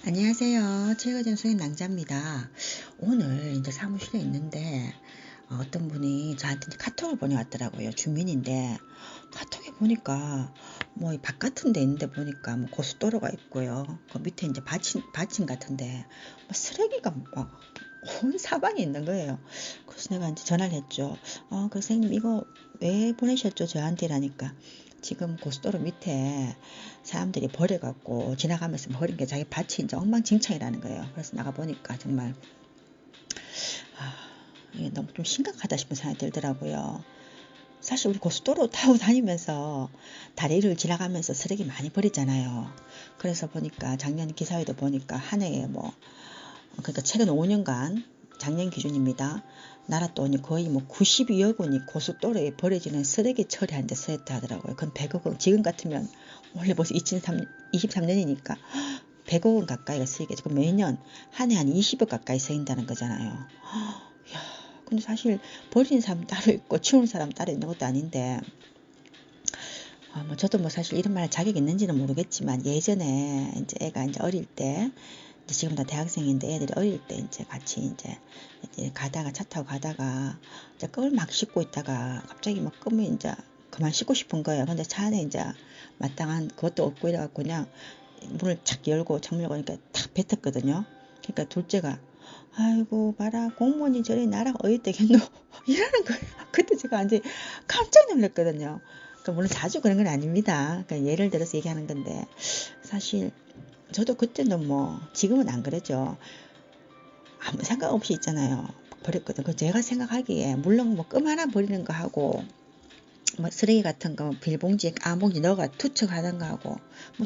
안녕하세요. 최고전송의 낭자입니다. 오늘 이제 사무실에 있는데 어떤 분이 저한테 이제 카톡을 보내왔더라고요. 주민인데 카톡에 보니까 뭐 바깥은 데 있는데 보니까 뭐 고속도로가 있고요. 그 밑에 이제 받침 같은데 뭐 쓰레기가 막 온 사방에 있는 거예요. 그래서 내가 이제 전화를 했죠. 그 선생님 이거 왜 보내셨죠? 저한테라니까. 지금 고속도로 밑에 사람들이 버려갖고 지나가면서 버린 게 자기 밭이 이제 엉망진창이라는 거예요. 그래서 나가보니까 정말 이게 너무 좀 심각하다 싶은 생각이 들더라고요. 사실 우리 고속도로 타고 다니면서 다리를 지나가면서 쓰레기 많이 버리잖아요. 그래서 보니까 작년 기사회도 보니까 한 해에 그러니까 최근 5년간 작년 기준입니다. 나라 돈이 거의 92억 원이 고속도로에 버려지는 쓰레기 처리하는 데 쓰였다 하더라고요. 그건 100억 원. 지금 같으면 원래 벌써 2023년이니까 100억 원 가까이가 쓰이겠죠. 그럼 매년 한 해 한 20억 가까이 쓰인다는 거잖아요. 이야, 근데 사실 버리는 사람 따로 있고 치우는 사람 따로 있는 것도 아닌데 저도 사실 이런 말 자격이 있는지는 모르겠지만 예전에 이제 애가 이제 어릴 때 지금 다 대학생인데 애들이 어릴 때 이제 같이 이제 가다가 차 타고 가다가 이제 껌을 막 씹고 있다가 갑자기 막 껌이 이제 그만 씹고 싶은 거예요. 근데 차 안에 이제 마땅한 그것도 없고 이래갖고 그냥 문을 착 열고 창문 열고 그러니까 탁 뱉었거든요. 그러니까 둘째가 아이고 봐라 공무원이 저리 나랑 어이되겠노 이러는 거예요. 그때 제가 완전히 깜짝 놀랐거든요. 그러니까 물론 자주 그런 건 아닙니다. 그러니까 예를 들어서 얘기하는 건데 사실 저도 그때는 지금은 안 그러죠. 아무 생각 없이 있잖아요. 버렸거든. 그 제가 생각하기에 물론 껌 하나 버리는 거 하고 쓰레기 같은 거 빌봉지에 아무지 넣어가 투척하는 거 하고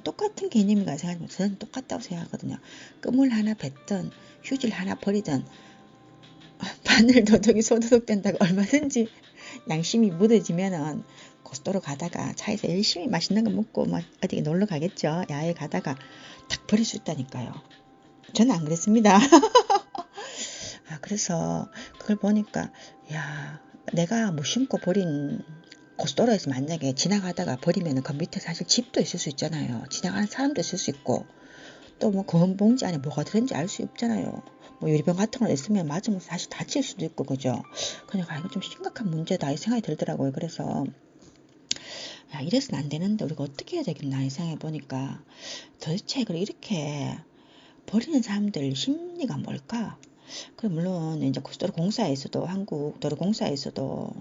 똑같은 개념이가 생각하면 저는 똑같다고 생각하거든요. 껌을 하나 뱉든 휴지를 하나 버리든 바늘 도둑이 소도둑된다고 얼마든지 양심이 묻어지면은 고속도로 가다가 차에서 열심히 맛있는 거 먹고 어디 놀러 가겠죠. 야외 가다가 탁 버릴 수 있다니까요. 저는 안 그랬습니다. 그래서 그걸 보니까 야 내가 무심코 버린 고속도로에서 만약에 지나가다가 버리면 그 밑에 사실 집도 있을 수 있잖아요. 지나가는 사람도 있을 수 있고 또 검은 봉지 안에 뭐가 들었는지 알 수 없잖아요. 유리병 같은 거 있으면 맞으면 사실 다칠 수도 있고 그죠. 그러니까 이거 좀 심각한 문제다 이 생각이 들더라고요. 그래서 이래서는 안 되는데 우리가 어떻게 해야 되겠나 이 생각해 보니까 도대체 이렇게 버리는 사람들 심리가 뭘까? 물론 이제 고속도로 공사에서도 한국 도로공사에서도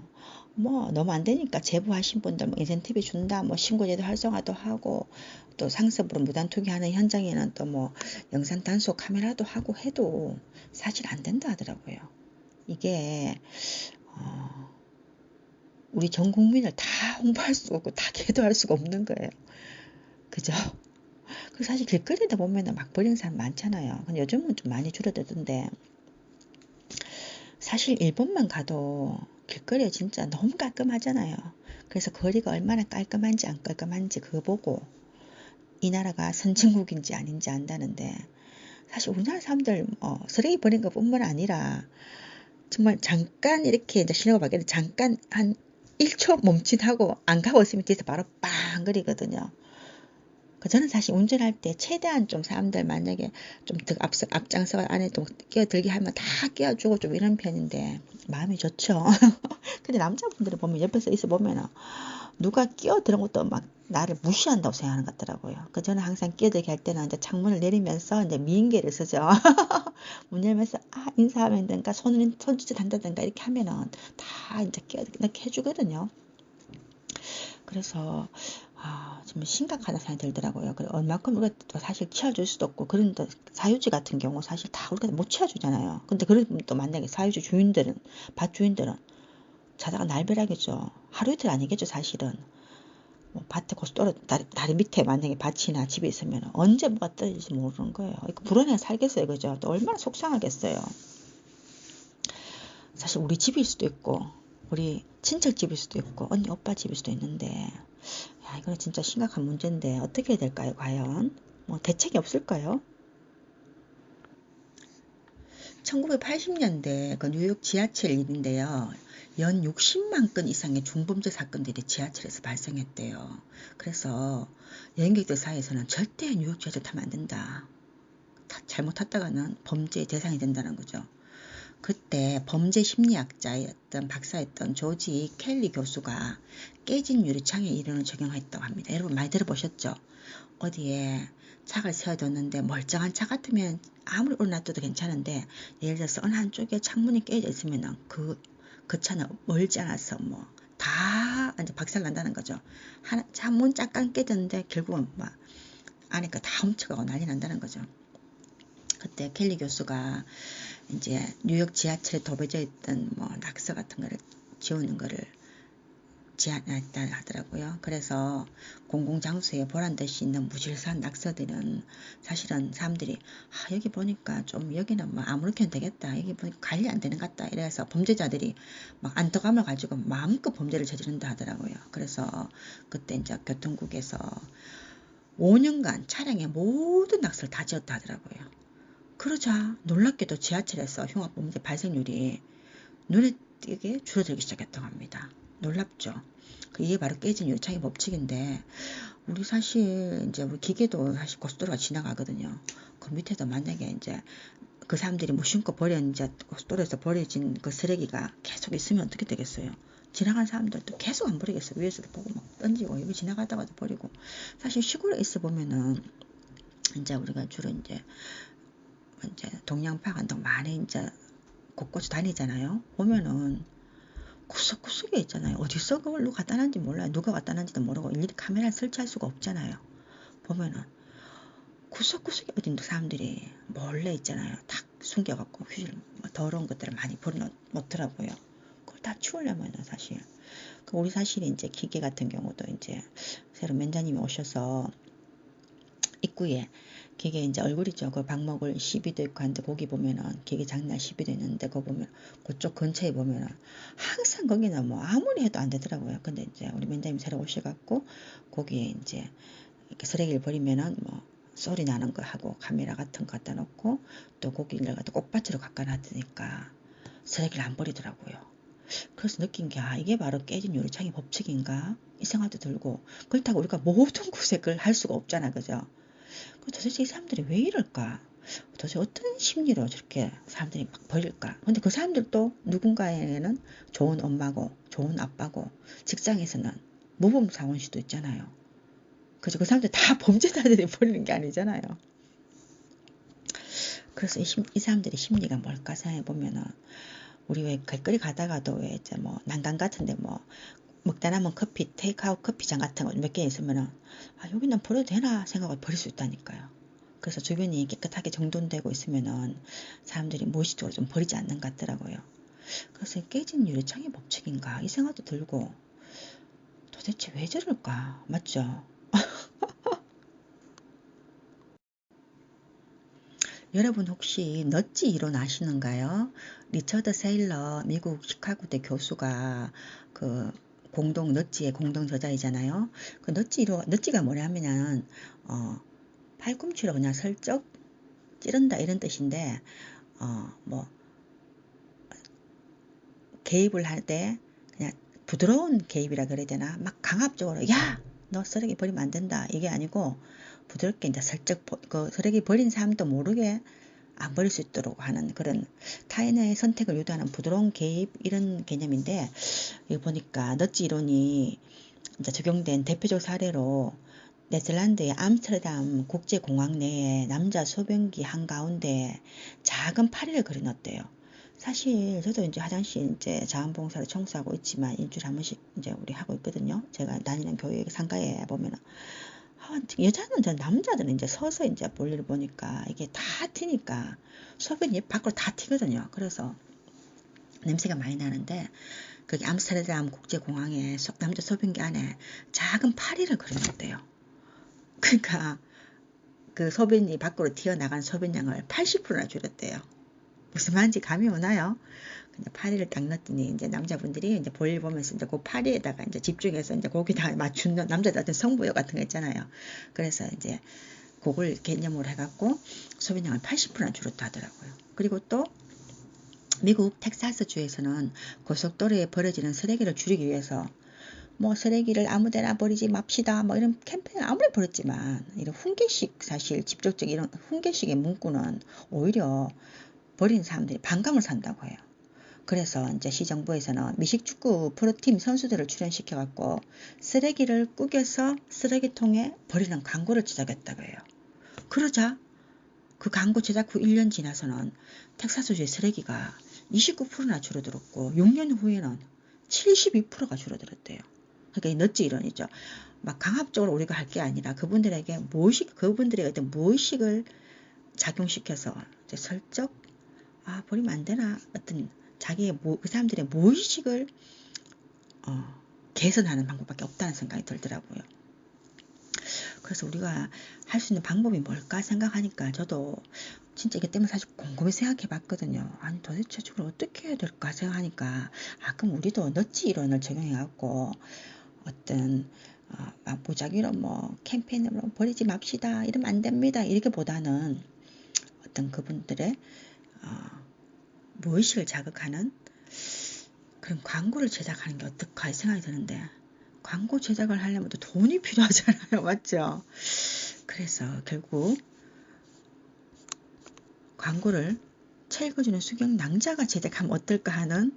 너무 안 되니까 제보하신 분들 인센티브 준다 신고제도 활성화도 하고 또 상습으로 무단 투기하는 현장에는 또 영상 단속 카메라도 하고 해도 사실 안 된다 하더라고요. 이게 우리 전 국민을 다 홍보할 수 없고 다 계도할 수가 없는 거예요. 그죠? 그 사실 길거리에 보면은 막 버리는 사람 많잖아요. 근데 요즘은 좀 많이 줄어들던데 사실 일본만 가도 길거리가 진짜 너무 깔끔하잖아요. 그래서 거리가 얼마나 깔끔한지 안 깔끔한지 그거 보고 이 나라가 선진국인지 아닌지 안다는데 사실 우리나라 사람들 쓰레기 버리는 것뿐만 아니라 정말 잠깐 이렇게 이제 신호가 바뀌는데 잠깐 한 1초 멈칫하고 안 가고 있으면 뒤에서 바로 빵 거리거든요. 저는 사실 운전할 때 최대한 좀 사람들 만약에 좀 앞장서 안에 좀 끼어들게 하면 다 끼워주고 좀 이런 편인데 마음이 좋죠. 근데 남자분들을 보면 옆에서 있어 보면 누가 끼어드는 것도 막 나를 무시한다고 생각하는 것 같더라고요. 저는 항상 끼어들게 할 때는 이제 창문을 내리면서 이제 미인계를 쓰죠. 문 열면서 인사하면 된가 손짓을 한다든가 이렇게 하면은 다 이제 끼어들게 해주거든요. 그래서 좀 심각하다 생각이 들더라고요. 얼마큼 우리가 또 사실 치워줄 수도 없고 그런데 사유지 같은 경우 사실 다 우리가 못 치워주잖아요. 근데 그런 또 만약에 사유지 주인들은 밭 주인들은 자다가 날벼락이죠. 하루 이틀 아니겠죠 사실은. 밭에 고속도로 다리 밑에 만약에 밭이나 집이 있으면 언제 뭐가 떨어질지 모르는 거예요. 불안해 살겠어요. 그죠? 또 얼마나 속상하겠어요. 사실 우리 집일 수도 있고 우리 친척 집일 수도 있고 언니 오빠 집일 수도 있는데 이거는 진짜 심각한 문제인데 어떻게 해야 될까요 과연? 대책이 없을까요? 1980년대 그 뉴욕 지하철 일인데요. 연 60만 건 이상의 중범죄 사건들이 지하철에서 발생했대요. 그래서 여행객들 사이에서는 절대 뉴욕 지하철 타면 안 된다. 잘못 탔다가는 범죄의 대상이 된다는 거죠. 그때 범죄 심리학자였던 박사였던 조지 켈리 교수가 깨진 유리창의 이론을 적용했다고 합니다. 여러분 많이 들어보셨죠? 어디에 차를 세워뒀는데 멀쩡한 차 같으면 아무리 올려놔도 괜찮은데 예를 들어서 어느 한쪽에 창문이 깨져 있으면 그 차는 멀지 않아서 뭐 다 이제 박살난다는 거죠. 창문 잠깐 깨졌는데 결국은 막 안에 거 다 훔쳐가고 난리 난다는 거죠. 그때 켈리 교수가 이제 뉴욕 지하철에 도배져 있던 뭐 낙서 같은 거를 지우는 거를 제안했다 하더라고요. 그래서 공공장소에 보란 듯이 있는 무질서한 낙서들은 사실은 사람들이 여기 보니까 좀 여기는 뭐 아무렇게나 되겠다. 여기 보니까 관리 안 되는 것 같다. 이래서 범죄자들이 막 안도감을 가지고 마음껏 범죄를 저지른다 하더라고요. 그래서 그때 이제 교통국에서 5년간 차량의 모든 낙서를 다 지웠다 하더라고요. 그러자 놀랍게도 지하철에서 흉악범죄 발생률이 눈에 띄게 줄어들기 시작했다고 합니다. 놀랍죠. 이게 바로 깨진 유리창의 법칙인데 우리 사실 이제 우리 기계도 사실 고속도로가 지나가거든요. 그 밑에도 만약에 이제 그 사람들이 무심코 이제 고속도로에서 버려진 그 쓰레기가 계속 있으면 어떻게 되겠어요? 지나간 사람들도 계속 안 버리겠어요. 위에서도 보고 막 던지고 여기 지나가다가도 버리고. 사실 시골에 있어 보면은 이제 우리가 주로 이제 동양파 간동 많이 이제 곳곳에 다니잖아요. 보면은 구석구석에 있잖아요. 어디서 그걸 누가 갖다 놨는지 몰라요. 누가 갖다 놨는지도 모르고 일일이 카메라를 설치할 수가 없잖아요. 보면은 구석구석에 어딘도 사람들이 몰래 있잖아요. 탁 숨겨갖고 휴질 더러운 것들을 많이 버려놓더라고요. 그걸 다 치우려면은 사실 우리 사실 이제 기계 같은 경우도 이제 새로 면장님이 오셔서 입구에 기계 이제 얼굴이죠. 그 방목을 시비도 있고 한데 거기 보면은 기계 장난 시비도 있는데 그거 보면 그쪽 근처에 보면은 항상 거기는 뭐 아무리 해도 안 되더라고요. 근데 이제 우리 면장님 새로 오셔갖고 거기에 이제 이렇게 쓰레기를 버리면은 뭐 소리 나는 거 하고 카메라 같은 거 갖다 놓고 또 거기를 갖다 꽃밭으로 갖다 놨으니까 쓰레기를 안 버리더라고요. 그래서 느낀 게 이게 바로 깨진 유리창의 법칙인가 이 생각도 들고 그렇다고 우리가 모든 곳에 그걸 할 수가 없잖아, 그죠? 도대체 이 사람들이 왜 이럴까? 도대체 어떤 심리로 저렇게 사람들이 막 버릴까? 근데 그 사람들도 누군가에게는 좋은 엄마고 좋은 아빠고 직장에서는 모범사원일 수도 있잖아요. 그죠? 그 사람들 다 범죄자들이 버리는 게 아니잖아요. 그래서 이 사람들의 심리가 뭘까 생각해 보면은 우리 왜 길거리 가다가도 왜 이제 뭐 난간 같은데 뭐 먹다 남은 커피 테이크아웃 커피잔 같은 거 몇 개 있으면은 여기는 버려도 되나 생각을 버릴 수 있다니까요. 그래서 주변이 깨끗하게 정돈되고 있으면은 사람들이 무의식적으로 좀 버리지 않는 것 같더라고요. 그래서 깨진 유리창의 법칙인가 이 생각도 들고 도대체 왜 저럴까? 맞죠? 여러분 혹시 넛지 이론 아시는가요? 리처드 세일러 미국 시카고대 교수가 그 공동 넛지의 공동 저자이잖아요. 그 넛지가 뭐냐면은 팔꿈치로 그냥 슬쩍 찌른다 이런 뜻인데 뭐 개입을 할 때 그냥 부드러운 개입이라 그래야 되나? 막 강압적으로 야! 너 쓰레기 버리면 안 된다. 이게 아니고 부드럽게 이제 슬쩍 그 쓰레기 버린 사람도 모르게 안 버릴 수 있도록 하는 그런 타인의 선택을 유도하는 부드러운 개입 이런 개념인데 여기 보니까 넛지 이론이 이제 적용된 대표적 사례로 네덜란드의 암스테르담 국제공항 내에 남자 소변기 한가운데 작은 파리를 그려놨대요. 사실 저도 이제 화장실 이제 자원봉사를 청소하고 있지만 일주일에 한 번씩 이제 우리 하고 있거든요. 제가 다니는 교회 상가에 보면은 여자는 남자들은 이제 서서 이제 볼일을 보니까 이게 다 튀니까 소변이 밖으로 다 튀거든요. 그래서 냄새가 많이 나는데 거기 암스테르담 국제공항에 남자 소변기 안에 작은 파리를 그려놨대요. 그러니까 그 소변이 밖으로 튀어나간 소변량을 80%나 줄였대요. 무슨 말인지 감이 오나요? 근데 파리를 딱 넣었더니 이제 남자분들이 이제 볼일 보면서 이제 그 파리에다가 이제 집중해서 이제 거기다 맞추는 남자들 성부요 같은 거 있잖아요. 그래서 이제 그걸 개념으로 해갖고 소비량을 80%나 줄였다 하더라고요. 그리고 또 미국 텍사스 주에서는 고속도로에 버려지는 쓰레기를 줄이기 위해서 뭐 쓰레기를 아무데나 버리지 맙시다 뭐 이런 캠페인을 아무리 벌였지만 이런 훈계식 사실 직접적 이런 훈계식의 문구는 오히려 버리는 사람들이 반감을 산다고 해요. 그래서 이제 시정부에서는 미식축구 프로팀 선수들을 출연시켜 갖고 쓰레기를 구겨서 쓰레기통에 버리는 광고를 제작했다고 해요. 그러자 그 광고 제작 후 1년 지나서는 텍사스주의 쓰레기가 29%나 줄어들었고 6년 후에는 72%가 줄어들었대요. 그러니까 넛지 이론이죠. 막 강압적으로 우리가 할 게 아니라 그분들에게 그분들에게 어떤 무의식을 작용시켜서 이제 슬쩍 버리면 안 되나 어떤 자기의 그 사람들의 무의식을 개선하는 방법밖에 없다는 생각이 들더라고요. 그래서 우리가 할 수 있는 방법이 뭘까 생각하니까 저도 진짜 이것 때문에 사실 곰곰이 생각해 봤거든요. 아니 도대체 저걸 어떻게 해야 될까 생각하니까 그럼 우리도 넛지 이론을 적용해 갖고 어떤 무작위로 뭐 캠페인으로 버리지 맙시다 이러면 안 됩니다 이렇게 보다는 어떤 그분들의 무의식을 자극하는 그런 광고를 제작하는 게 어떨까 생각이 드는데 광고 제작을 하려면 또 돈이 필요하잖아요. 맞죠? 그래서 결국 광고를 책 읽어주는 수경 낭자가 제작하면 어떨까 하는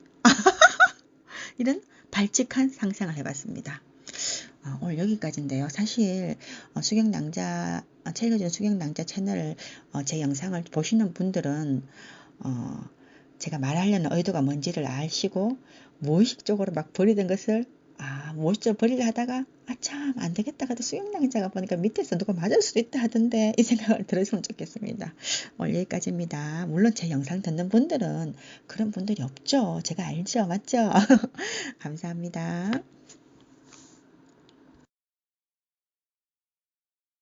이런 발칙한 상상을 해봤습니다. 오늘 여기까지인데요. 사실 수경 낭자 책 읽어주는 수경 낭자 채널 제 영상을 보시는 분들은 제가 말하려는 의도가 뭔지를 아시고 무의식적으로 막 버리던 것을 무의식적으로 버리려 하다가 참 안되겠다 하다 수영낭자가 보니까 밑에서 누가 맞을 수도 있다 하던데 이 생각을 들으시면 좋겠습니다. 오늘 여기까지입니다. 물론 제 영상 듣는 분들은 그런 분들이 없죠. 제가 알죠. 맞죠? 감사합니다.